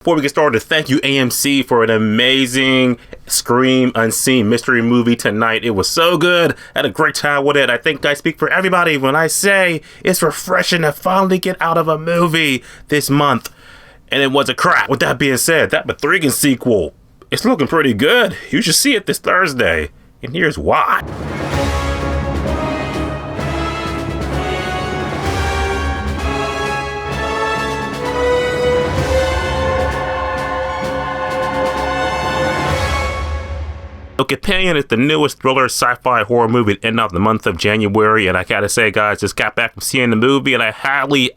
Before we get started, thank you AMC for an amazing Scream Unseen mystery movie tonight. It was so good. I had a great time with it. I think I speak for everybody when I say it's refreshing to finally get out of a movie this month. And it was a crap. With that being said, that Mathregan sequel, it's looking pretty good. You should see it this Thursday. And here's why. Companion is the newest thriller sci-fi horror movie to end out the month of January, and I gotta say, guys, just got back from seeing the movie, and I highly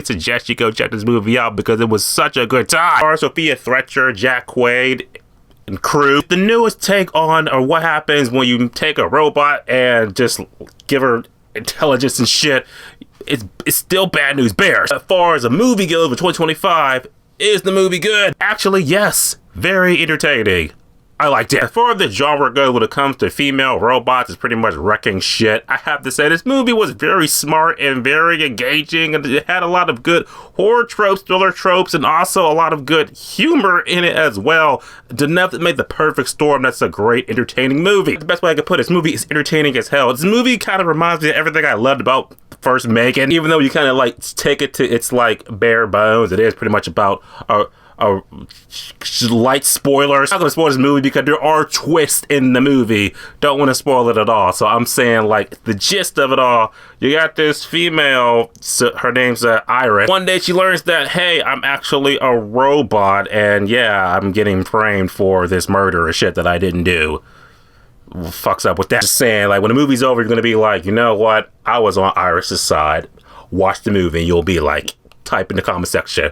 suggest you go check this movie out because it was such a good time. Sophie, Thatcher, Jack Quaid, and crew. The newest take on or what happens when you take a robot and just give her intelligence and shit. It's still bad news bears. As far as a movie goes for 2025, is the movie good? Actually, yes. Very entertaining. I liked it. As far as the genre goes when it comes to female robots, it's pretty much wrecking shit. I have to say, this movie was very smart and very engaging, and it had a lot of good horror tropes, thriller tropes, and also a lot of good humor in it as well. Enough that made the perfect storm. That's a great, entertaining movie. The best way I could put it, this movie is entertaining as hell. This movie kind of reminds me of everything I loved about first Megan. Even though you kind of like take it to its like bare bones, it is pretty much about light spoilers. I'm not gonna spoil this movie because there are twists in the movie. Don't want to spoil it at all. So I'm saying, like, the gist of it all, you got this female, her name's Iris. One day she learns that, hey, I'm actually a robot, and yeah, I'm getting framed for this murder and shit that I didn't do. Fucks up with that. Just saying, like, when the movie's over, you're gonna be like, you know what? I was on Iris's side. Watch the movie, and you'll be like, type in the comment section,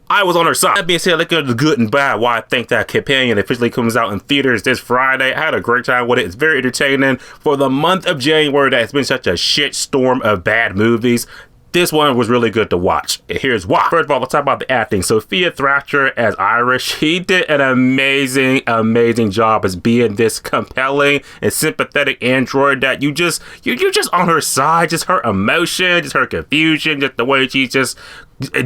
I was on her side. That being said, look at the good and bad. Why I think that Companion officially comes out in theaters this Friday. I had a great time with it. It's very entertaining. For the month of January, that has been such a shit storm of bad movies, this one was really good to watch. And here's why. First of all, let's talk about the acting. Sophie Thatcher as Iris, she did an amazing job as being this compelling and sympathetic android that you're just on her side. Just her emotion, just her confusion, just the way she's just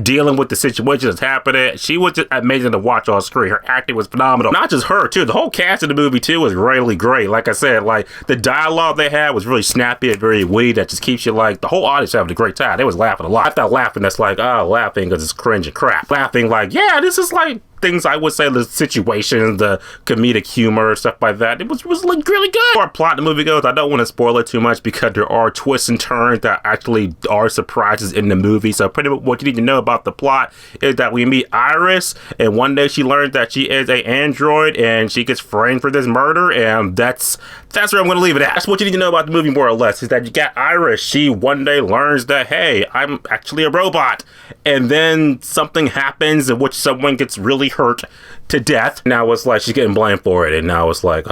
dealing with the situation that's happening. She was just amazing to watch on screen. Her acting was phenomenal. Not just her, too. The whole cast of the movie, too, was really great. Like I said, like, the dialogue they had was really snappy and very witty. That just keeps you, like, the whole audience having a great time. They was laughing a lot. I thought laughing that's like, oh, laughing because it's cringe and crap. Laughing like, yeah, this is like things I would say, the situations, the comedic humor, stuff like that. It was like really good. Our plot the movie goes, I don't want to spoil it too much because there are twists and turns that actually are surprises in the movie. So pretty much what you need to know about the plot is that we meet Iris, and one day she learns that she is an android and she gets framed for this murder, and that's where I'm going to leave it at. That's what you need to know about the movie, more or less, is that you got Iris. She one day learns that, hey, I'm actually a robot. And then something happens in which someone gets really hurt to death. Now it's like she's getting blamed for it. And now it's like,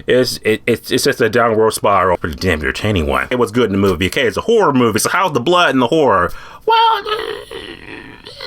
it's just a downward spiral. Pretty damn entertaining one. It was good in the movie. Okay, it's a horror movie. So how's the blood in the horror? Well,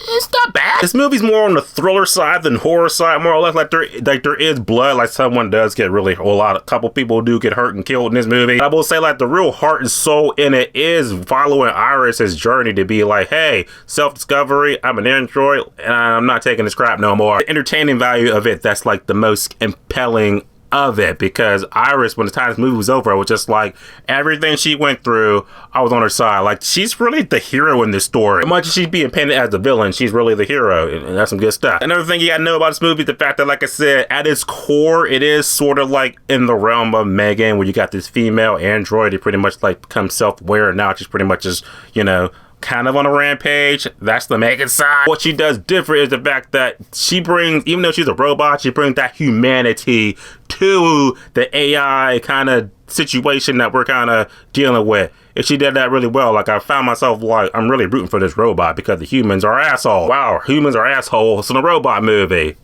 it's not bad. This movie's more on the thriller side than horror side, more or less. Like there is blood. Like someone does get really a couple people do get hurt and killed in this movie. I will say, like, the real heart and soul in it is following Iris's journey to be like, hey, self-discovery. I'm an android and I'm not taking this crap no more. The entertaining value of it, that's like the most compelling of it, because Iris, when the time this movie was over, I was just like, everything she went through, I was on her side. Like, she's really the hero in this story. As much as she's being painted as the villain, she's really the hero, and that's some good stuff. Another thing you gotta know about this movie is the fact that, like I said, at its core, it is sort of like in the realm of Megan, where you got this female android who pretty much like becomes self-aware, and now she's pretty much just, you know, kind of on a rampage. That's the Megan side. What she does different is the fact that she brings, even though she's a robot, she brings that humanity to the AI kind of situation that we're kind of dealing with. And she did that really well. Like, I found myself like, I'm really rooting for this robot because the humans are assholes. Wow, humans are assholes in a robot movie.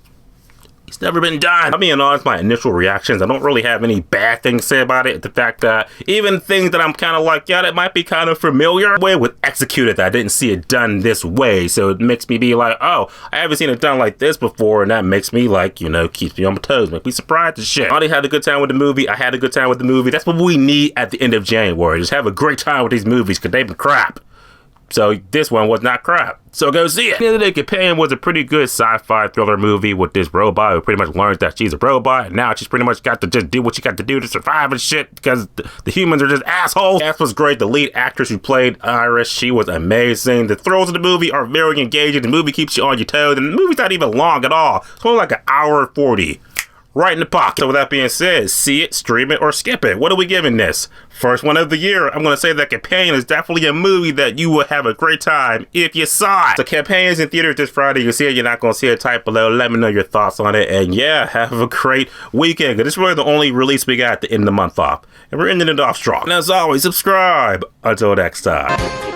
It's never been done. I mean, honest, my initial reactions, I don't really have any bad things to say about it. The fact that even things that I'm kind of like, yeah, that might be kind of familiar, the way it was executed, that I didn't see it done this way. So it makes me be like, oh, I haven't seen it done like this before. And that makes me like, you know, keeps me on my toes, make me surprised and shit. I already had a good time with the movie. I had a good time with the movie. That's what we need at the end of January. Just have a great time with these movies because they've been crap. So this one was not crap. So go see it. The end of the day, Companion was a pretty good sci-fi thriller movie with this robot who pretty much learns that she's a robot, and now she's pretty much got to just do what she got to do to survive and shit because the humans are just assholes. The cast was great. The lead actress who played Iris, she was amazing. The thrills of the movie are very engaging. The movie keeps you on your toes, and the movie's not even long at all. It's only like an hour and 40. Right in the pocket. So with that being said, see it, stream it, or skip it. What are we giving this? First one of the year. I'm going to say that Companion is definitely a movie that you will have a great time if you saw it. So Companion's in theaters this Friday. You see it, you're not going to see it, type below. Let me know your thoughts on it. And yeah, have a great weekend. This is really the only release we got to end the month off. And we're ending it off strong. And as always, subscribe. Until next time.